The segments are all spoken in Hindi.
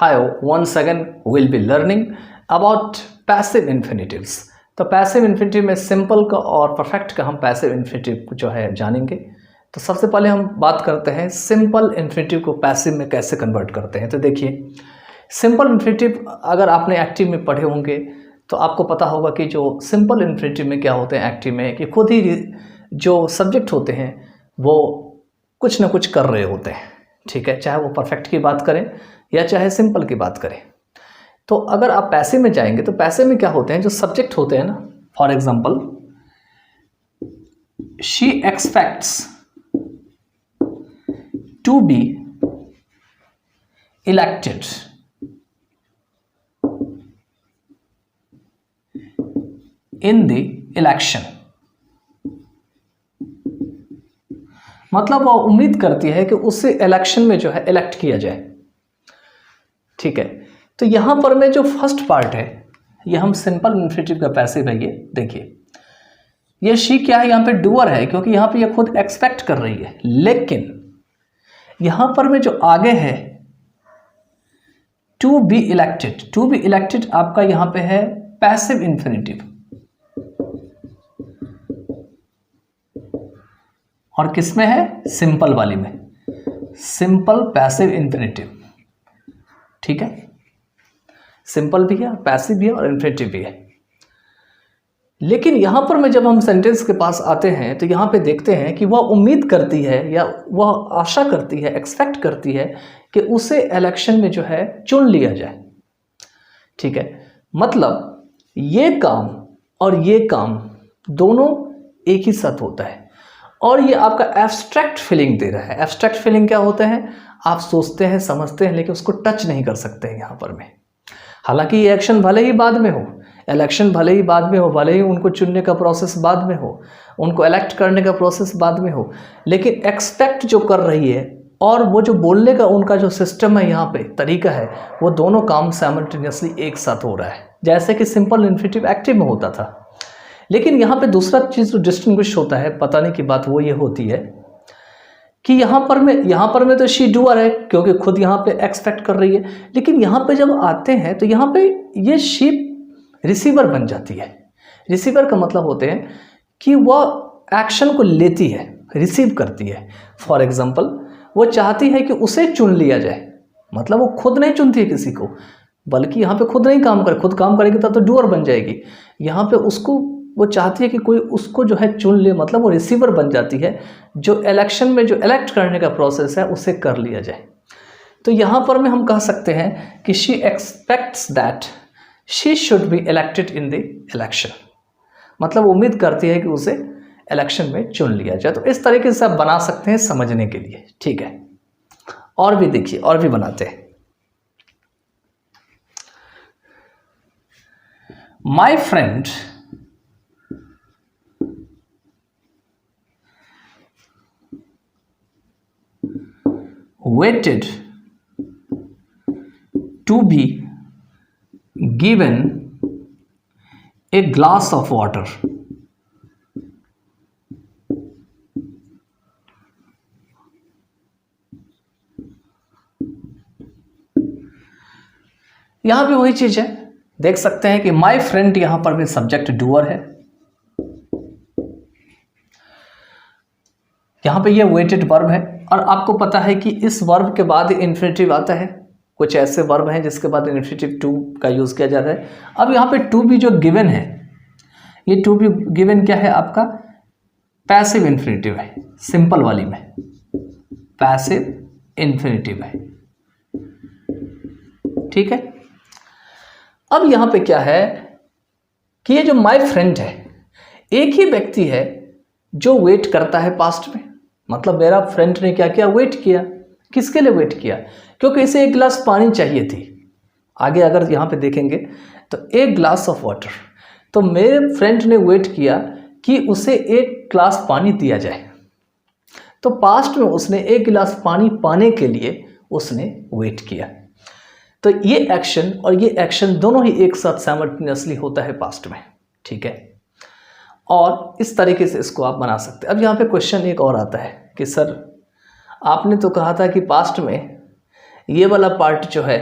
Hi, once again we'll be learning about passive infinitives. तो पैसिव इन्फिनेटिव में सिंपल का और परफेक्ट का हम पैसिव इन्फिनेटिव जो है जानेंगे। तो सबसे पहले हम बात करते हैं सिंपल इन्फिनेटिव को पैसिव में कैसे कन्वर्ट करते हैं। तो देखिए, सिंपल इन्फिनेटिव अगर आपने एक्टिव में पढ़े होंगे तो आपको पता होगा कि जो सिंपल इन्फिनेटिव में क्या होते हैं एक्टिव में, कि खुद ही जो सब्जेक्ट होते हैं वो कुछ ना कुछ कर रहे होते हैं, ठीक है, चाहे वो परफेक्ट की बात करें या चाहे सिंपल की बात करें। तो अगर आप पैसिव में जाएंगे तो पैसिव में क्या होते हैं, जो सब्जेक्ट होते हैं ना, for example she expects to be elected in the election, मतलब वो उम्मीद करती है कि उसे इलेक्शन में जो है इलेक्ट किया जाए, ठीक है। तो यहां पर में जो फर्स्ट पार्ट है ये हम सिंपल इन्फिनेटिव का पैसिव है। ये देखिए, ये शी क्या है, यहां पे डूअर है क्योंकि यहां पे ये खुद एक्सपेक्ट कर रही है, लेकिन यहां पर में जो आगे है to be elected, to be elected आपका यहां पे है पैसिव इन्फिनेटिव, और किसमें है, सिंपल वाली में, सिंपल पैसिव इन्फिनेटिव, ठीक है। सिंपल भी है, पैसिव भी है और इन्फिनेटिव भी है। लेकिन यहां पर में जब हम सेंटेंस के पास आते हैं तो यहां पे देखते हैं कि वह उम्मीद करती है या वह आशा करती है, एक्सपेक्ट करती है कि उसे इलेक्शन में जो है चुन लिया जाए, ठीक है। मतलब ये काम और ये काम दोनों एक ही साथ होता है, और ये आपका एब्स्ट्रैक्ट फीलिंग दे रहा है। एब्स्ट्रैक्ट फीलिंग क्या होता है, आप सोचते हैं, समझते हैं, लेकिन उसको टच नहीं कर सकते हैं यहाँ पर में। हालांकि ये एक्शन भले ही बाद में हो, इलेक्शन भले ही बाद में हो, भले ही उनको चुनने का प्रोसेस बाद में हो, उनको इलेक्ट करने का प्रोसेस बाद में हो, लेकिन एक्सपेक्ट जो कर रही है और वो जो बोलने का उनका जो सिस्टम है, यहाँ पे तरीका है, वो दोनों काम साइमल्टेनियसली एक साथ हो रहा है, जैसे कि सिंपल इन्फिनेटिव एक्टिव में होता था। लेकिन यहाँ पे दूसरा चीज़ जो डिस्टिंग्विश होता है, बताने की बात वो ये होती है कि यहाँ पर में तो शी डूअर है क्योंकि खुद यहाँ पे एक्सपेक्ट कर रही है, लेकिन यहाँ पे जब आते हैं तो यहाँ पे ये शी रिसीवर बन जाती है। रिसीवर का मतलब होते हैं कि वह एक्शन को लेती है, रिसीव करती है। फॉर एग्जांपल वो चाहती है कि उसे चुन लिया जाए, मतलब वो खुद नहीं चुनती है किसी को, बल्कि यहाँ पे खुद नहीं काम करे, खुद काम करेगी तब तो डूअर बन जाएगी। यहाँ पे उसको वो चाहती है कि कोई उसको जो है चुन ले, मतलब वो रिसीवर बन जाती है, जो इलेक्शन में जो इलेक्ट करने का प्रोसेस है उसे कर लिया जाए। तो यहाँ पर में हम कह सकते हैं कि she aspects that she should be elected in the election, मतलब उम्मीद करती है कि उसे इलेक्शन में चुन लिया जाए। तो इस तरीके से आप बना सकते हैं समझने के लिए, ठीक है। और भी देखिए, और भी बनाते हैं। My friend waited to be given a glass of water. यहां भी वही चीज है, देख सकते हैं कि माई फ्रेंड यहां पर भी सब्जेक्ट डूअर है, यहां पे ये वेटेड वर्ब है, और आपको पता है कि इस वर्ब के बाद इन्फिनेटिव आता है। कुछ ऐसे वर्ब हैं जिसके बाद इन्फिनेटिव टू का यूज किया जाता है। अब यहाँ पे टू बी जो गिवन है, ये टू बी गिवन क्या है, आपका पैसिव इन्फिनेटिव है, सिंपल वाली में पैसिव इन्फिनेटिव है, ठीक है। अब यहाँ पे क्या है कि ये जो माई फ्रेंड है, एक ही व्यक्ति है जो वेट करता है पास्ट में, मतलब मेरा फ्रेंड ने क्या किया, वेट किया। किसके लिए वेट किया, क्योंकि इसे एक गिलास पानी चाहिए थी। आगे अगर यहाँ पे देखेंगे तो एक ग्लास ऑफ वाटर, तो मेरे फ्रेंड ने वेट किया कि उसे एक गिलास पानी दिया जाए। तो पास्ट में उसने एक गिलास पानी पाने के लिए उसने वेट किया। तो ये एक्शन और ये एक्शन दोनों ही एक साथ साइमल्टेनियसली होता है पास्ट में, ठीक है। और इस तरीके से इसको आप बना सकते हैं। अब यहाँ पे क्वेश्चन एक और आता है कि सर आपने तो कहा था कि पास्ट में ये वाला पार्ट जो है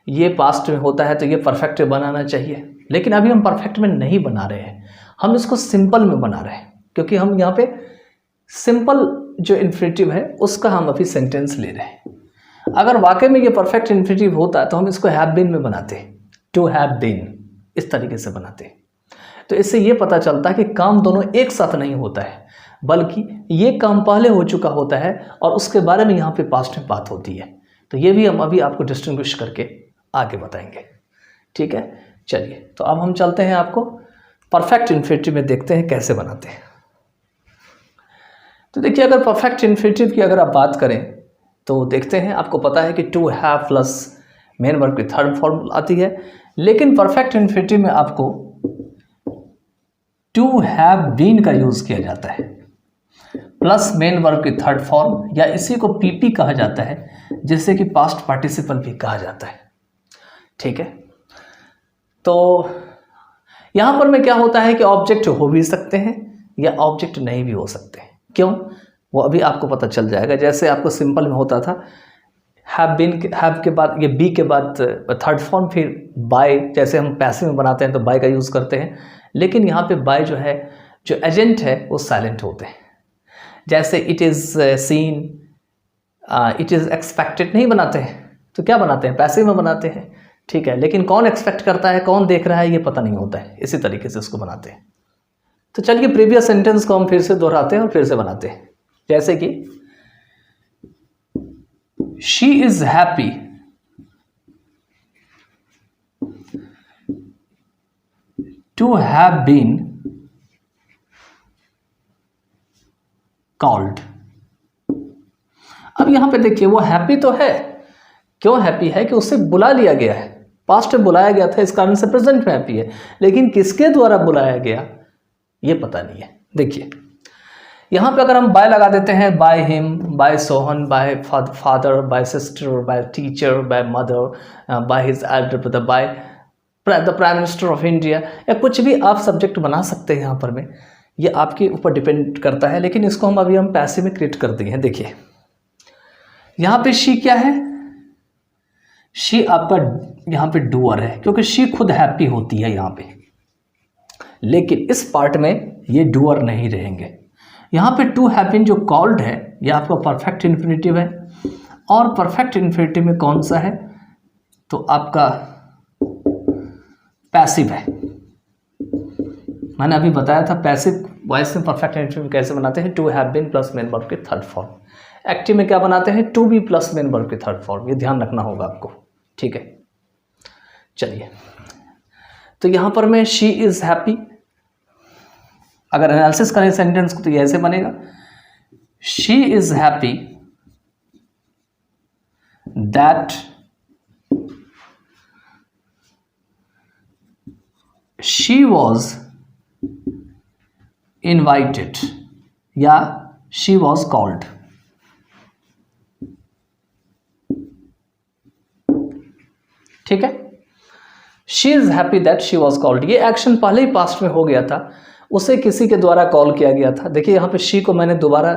ये पास्ट में होता है तो ये परफेक्ट में बनाना चाहिए, लेकिन अभी हम परफेक्ट में नहीं बना रहे हैं, हम इसको सिंपल में बना रहे हैं, क्योंकि हम यहाँ पे सिंपल जो इन्फिनेटिव है उसका हम अभी सेंटेंस ले रहे हैं। अगर वाकई में ये परफेक्ट इन्फिनेटिव होता तो हम इसको हैव बीन में बनाते, टू हैव बीन, इस तरीके से बनाते। तो इससे ये पता चलता है कि काम दोनों एक साथ नहीं होता है, बल्कि ये काम पहले हो चुका होता है और उसके बारे में यहाँ पे पास्ट में बात होती है। तो ये भी हम अभी आपको डिस्टिंग्विश करके आगे बताएंगे, ठीक है। चलिए, तो अब हम चलते हैं, आपको परफेक्ट इन्फिनेटिव में देखते हैं कैसे बनाते हैं। तो देखिए, अगर परफेक्ट इन्फिनेटिव की अगर आप बात करें तो देखते हैं, आपको पता है कि to have plus main verb की थर्ड फॉर्म आती है, लेकिन परफेक्ट इन्फिनेटिव में आपको टू हैव बीन का यूज किया जाता है प्लस मेन वर्ब की थर्ड फॉर्म, या इसी को पीपी कहा जाता है, जिससे कि पास्ट पार्टिसिपल भी कहा जाता है, ठीक है। तो यहां पर में क्या होता है कि ऑब्जेक्ट हो भी सकते हैं या ऑब्जेक्ट नहीं भी हो सकते हैं। क्यों, वो अभी आपको पता चल जाएगा। जैसे आपको सिंपल में होता था हैव बीन, हैव के बाद ये बी के बाद थर्ड फॉर्म, फिर बाय, जैसे हम पैसिव में बनाते हैं तो बाय का यूज़ करते हैं, लेकिन यहाँ पे बाय जो है, जो एजेंट है वो साइलेंट होते हैं। जैसे it is scene, it is expected नहीं बनाते हैं, तो क्या बनाते हैं, पैसिव में बनाते हैं, ठीक है। लेकिन कौन एक्सपेक्ट करता है, कौन देख रहा है, ये पता नहीं होता है, इसी तरीके से उसको बनाते हैं। तो चलिए प्रीवियस सेंटेंस को हम फिर से दोहराते हैं और फिर से बनाते हैं। जैसे कि she is happy to have been called. अब यहां पे देखिए, वो हैप्पी तो है, क्यों हैप्पी है कि उसे बुला लिया गया है, पास्ट में बुलाया गया था, इस कारण से प्रेजेंट में हैप्पी है, लेकिन किसके द्वारा बुलाया गया ये पता नहीं है। देखिए यहां पे अगर हम बाय लगा देते हैं, by him, by Sohan, by father, by sister, by teacher, by mother, by his elder brother, by the prime minister of India, या कुछ भी आप सब्जेक्ट बना सकते हैं। यहाँ पर में ये आपके ऊपर डिपेंड करता है, लेकिन इसको हम अभी पैसिव में क्रिएट कर दिए हैं। देखिए यहाँ पे शी क्या है, शी आपका यहाँ पे डूअर है, क्योंकि शी खुद हैप्पी होती है यहाँ पे, लेकिन इस पार्ट में ये डूअर नहीं रहेंगे। यहाँ पे टू हैव बीन जो कॉल्ड है, यह आपका परफेक्ट इन्फिनेटिव है, और परफेक्ट इन्फिनेटिव में कौन सा है, तो आपका पैसिव है। मैंने अभी बताया था पैसिव वॉइस में परफेक्ट इन्फिनेटिव कैसे बनाते हैं, to have been plus main verb के थर्ड फॉर्म। एक्टिव में क्या बनाते हैं, to be plus main verb के थर्ड फॉर्म। ये ध्यान रखना होगा आपको, ठीक है। चलिए, तो यहां पर मैं शी इज हैप्पी, अगर एनालिसिस करें सेंटेंस को तो ये ऐसे बनेगा, she is happy that she was invited, या शी वॉज कॉल्ड। ठीक है, she is happy that she was called, ये एक्शन पहले ही पास्ट में हो गया था, उसे किसी के द्वारा कॉल किया गया था। देखिए यहाँ पे शी को मैंने दोबारा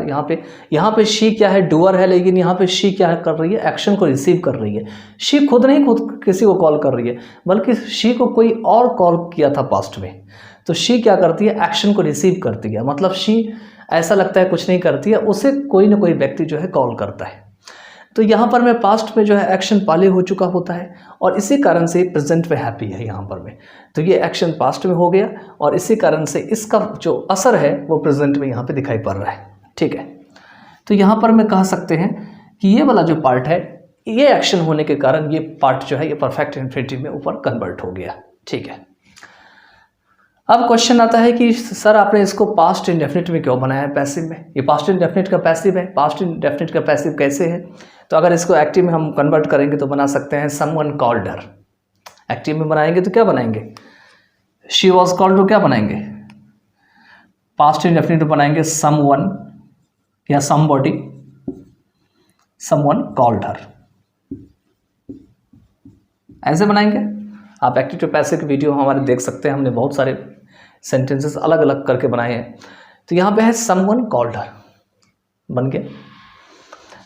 यहाँ पे शी क्या है, डूअर है, लेकिन यहाँ पे शी क्या कर रही है, एक्शन को रिसीव कर रही है। शी खुद नहीं खुद किसी को कॉल कर रही है, बल्कि शी को कोई और कॉल किया था पास्ट में, तो शी क्या करती है, एक्शन को रिसीव करती है। मतलब शी ऐसा लगता है कुछ नहीं करती है, उसे कोई ना कोई व्यक्ति जो है कॉल करता है। तो यहाँ पर मैं पास्ट में जो है एक्शन पहले हो चुका होता है, और इसी कारण से प्रेजेंट में हैप्पी है यहाँ पर में, तो ये एक्शन पास्ट में हो गया, और इसी कारण से इसका जो असर है वो प्रेजेंट में यहाँ पे दिखाई पड़ रहा है। ठीक है, तो यहाँ पर मैं कह सकते हैं कि ये वाला जो पार्ट है, ये एक्शन होने के कारण ये पार्ट जो है ये परफेक्ट इन्फिनेटिव में ऊपर कन्वर्ट हो गया। ठीक है, अब क्वेश्चन आता है कि सर आपने इसको पास्ट इंडेफिनिट में क्यों बनाया है पैसिव में, ये पास्ट इंडेफिनिट का पैसिव है, पास्ट इंडेफिनिट का पैसिव कैसे है। तो अगर इसको एक्टिव में हम कन्वर्ट करेंगे तो बना सकते हैं समवन कॉल्ड हर। एक्टिव में बनाएंगे तो क्या बनाएंगे, शी वॉज कॉल्ड, तो क्या बनाएंगे, पास्ट इंडेफिनिट बनाएंगे समवन या समबॉडी, समवन कॉल्ड हर, ऐसे बनाएंगे। आप एक्टिव टू पैसिव की वीडियो हमारे देख सकते हैं, हमने बहुत सारे सेंटेंसेस अलग अलग करके बनाए हैं। तो यहाँ पे है समवन कॉल्ड हर, बन गया।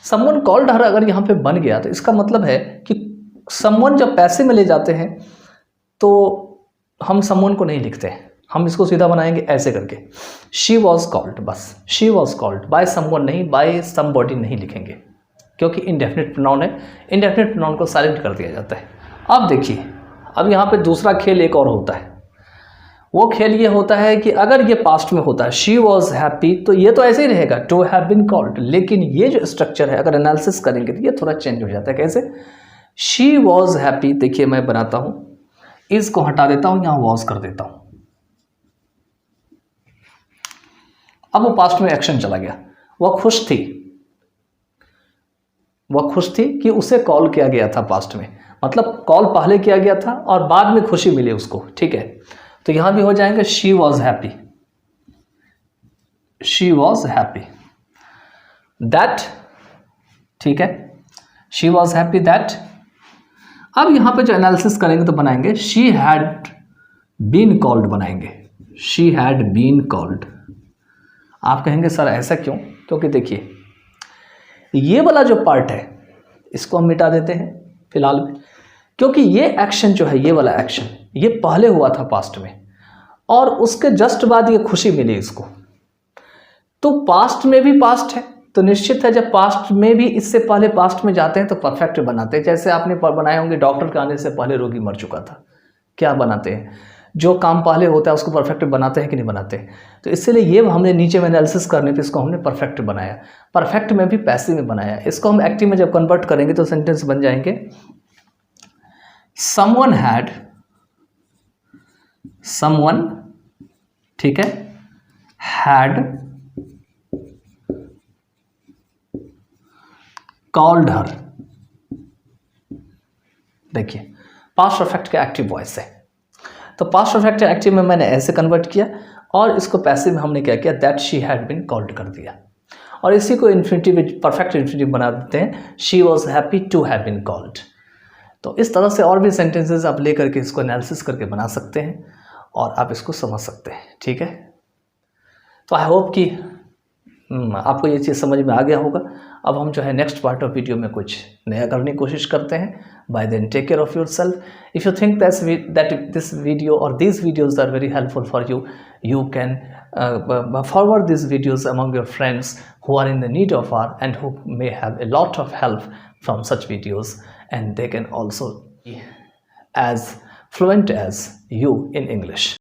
समवन कॉल्ड हर अगर यहाँ पे बन गया तो इसका मतलब है कि समवन जब पैसिव में ले जाते हैं तो हम समवन को नहीं लिखते हैं, हम इसको सीधा बनाएंगे ऐसे करके, शी वॉज कॉल्ड, बस she was called by someone, नहीं बाय समबॉडी नहीं लिखेंगे क्योंकि इंडेफिनिट प्रोनाउन है, इंडेफिनिट प्रोनाउन को साइलेंट कर दिया जाता है। अब देखिए, अब यहाँ पे दूसरा खेल एक और होता है, वो खेल ये होता है कि अगर ये पास्ट में होता है शी वॉज हैप्पी तो ये तो ऐसे ही रहेगा टू हैव बीन कॉल्ड, लेकिन ये जो स्ट्रक्चर है अगर एनालिसिस करेंगे तो ये थोड़ा चेंज हो जाता है। कैसे? शी वॉज हैप्पी, देखिए मैं बनाता हूँ, इसको हटा देता हूँ, यहाँ वॉज कर देता हूँ, अब वो पास्ट में एक्शन चला गया, वह खुश थी, वह खुश थी कि उसे कॉल किया गया था पास्ट में, मतलब कॉल पहले किया गया था और बाद में खुशी मिली उसको, ठीक है। तो यहां भी हो जाएंगे she was happy, she was happy that, ठीक है, शी वॉज हैप्पी दैट। अब यहां पे जो एनालिसिस करेंगे तो बनाएंगे शी हैड बीन कॉल्ड, बनाएंगे शी हैड बीन कॉल्ड। आप कहेंगे सर ऐसा क्यों? क्योंकि देखिए ये वाला जो पार्ट है इसको हम मिटा देते हैं फिलहाल में, क्योंकि ये एक्शन जो है, ये वाला एक्शन ये पहले हुआ था पास्ट में और उसके जस्ट बाद ये खुशी मिली इसको, तो पास्ट में भी पास्ट है तो निश्चित है जब पास्ट में भी इससे पहले पास्ट में जाते हैं तो परफेक्ट बनाते हैं। जैसे आपने बनाए होंगे डॉक्टर के आने से पहले रोगी मर चुका था, क्या बनाते हैं? जो काम पहले होता है उसको परफेक्ट बनाते हैं कि नहीं बनाते? तो इसीलिए ये हमने नीचे में एनालिसिस करने पे इसको हमने परफेक्ट बनाया, परफेक्ट में भी पैसिव में बनाया। इसको हम एक्टिव में जब कन्वर्ट करेंगे तो सेंटेंस बन जाएंगे समवन हैड, समवन, ठीक है, हैड कॉल्ड हर। देखिए पास्ट परफेक्ट का एक्टिव वॉइस है, तो पास्ट परफेक्ट एक्टिव में मैंने ऐसे कन्वर्ट किया और इसको पैसिव में हमने क्या किया, that she had been called कर दिया और इसी को इन्फिनिटिव, परफेक्ट इन्फिनिटिव बना देते हैं, she was happy to have been called. तो इस तरह से और भी सेंटेंसेस आप ले करके इसको एनालिसिस करके बना सकते हैं और आप इसको समझ सकते हैं, ठीक है। तो आई होप कि आपको ये चीज़ समझ में आ गया होगा। अब हम जो है नेक्स्ट पार्ट ऑफ वीडियो में कुछ नया करने की कोशिश करते हैं। Bye then take care of yourself. If you think that this video or these videos are very helpful for you, you can forward these videos among your friends who are in the need of art and who may have a lot of help from such videos, and they can also be as fluent as you in English.